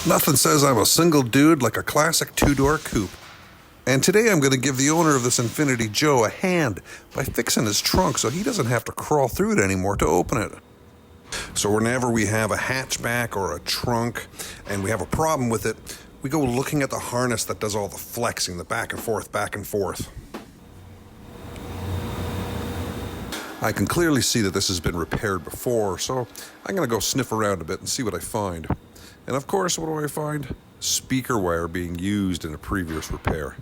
Nothing says I'm a single dude like a classic two-door coupe. And today I'm going to give the owner of this Infiniti Joe a hand by fixing his trunk so he doesn't have to crawl through it anymore to open it. So whenever we have a hatchback or a trunk and we have a problem with it, we go looking at the harness that does all the flexing, the back and forth, back and forth. I can clearly see that this has been repaired before, so I'm going to go sniff around a bit and see what I find. And of course, what do I find? Speaker wire being used in a previous repair.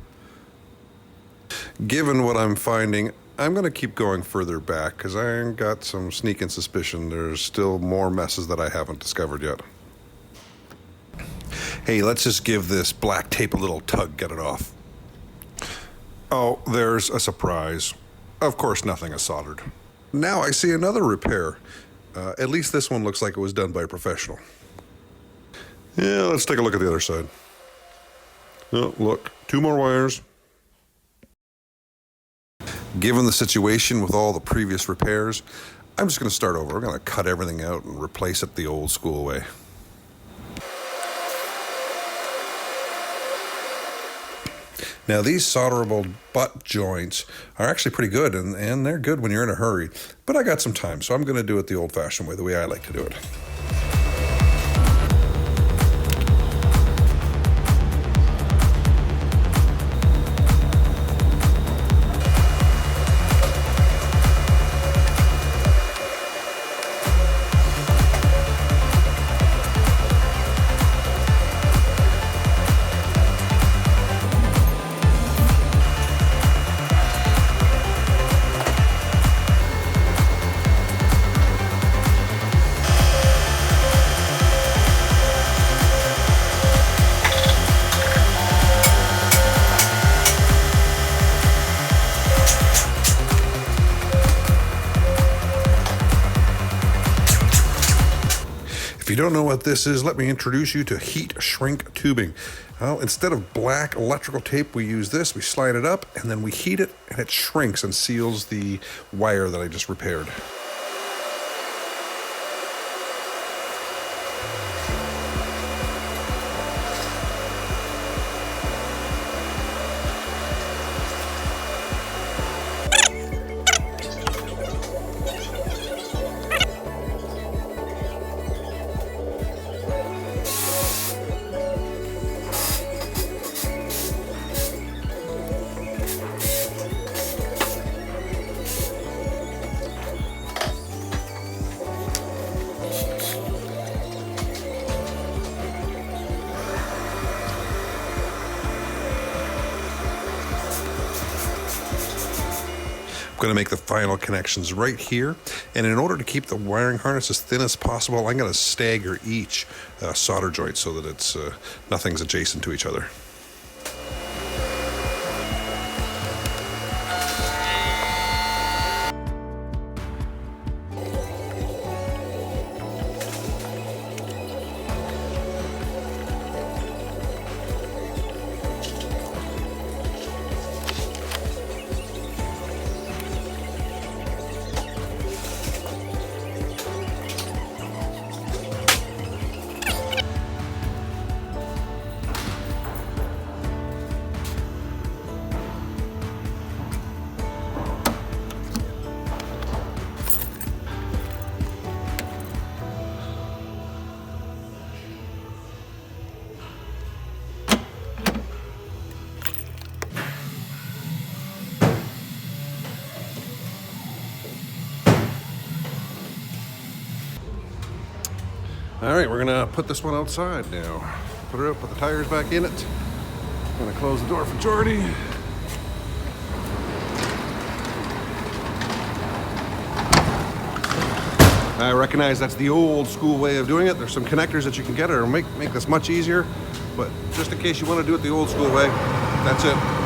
Given what I'm finding, I'm going to keep going further back because I got some sneaking suspicion there's still more messes that I haven't discovered yet. Hey, let's just give this black tape a little tug, get it off. Oh, there's a surprise. Of course, nothing is soldered. Now I see another repair. At least this one looks like it was done by a professional. Yeah, let's take a look at the other side. Oh, look, two more wires. Given the situation with all the previous repairs, I'm just going to start over. We're going to cut everything out and replace it the old school way. Now, these solderable butt joints are actually pretty good, and they're good when you're in a hurry. But I got some time, so I'm going to do it the old-fashioned way, the way I like to do it. If you don't know what this is, let me introduce you to heat shrink tubing. Well, instead of black electrical tape, we use this. We slide it up and then we heat it and it shrinks and seals the wire that I just repaired. I'm going to make the final connections right here, and in order to keep the wiring harness as thin as possible, I'm going to stagger each solder joint so that it's nothing's adjacent to each other. All right, we're gonna put this one outside now. Put her up, put the tires back in it. I'm gonna close the door for Jordy. I recognize that's the old school way of doing it. There's some connectors that you can get or make this much easier, but just in case you want to do it the old school way, that's it.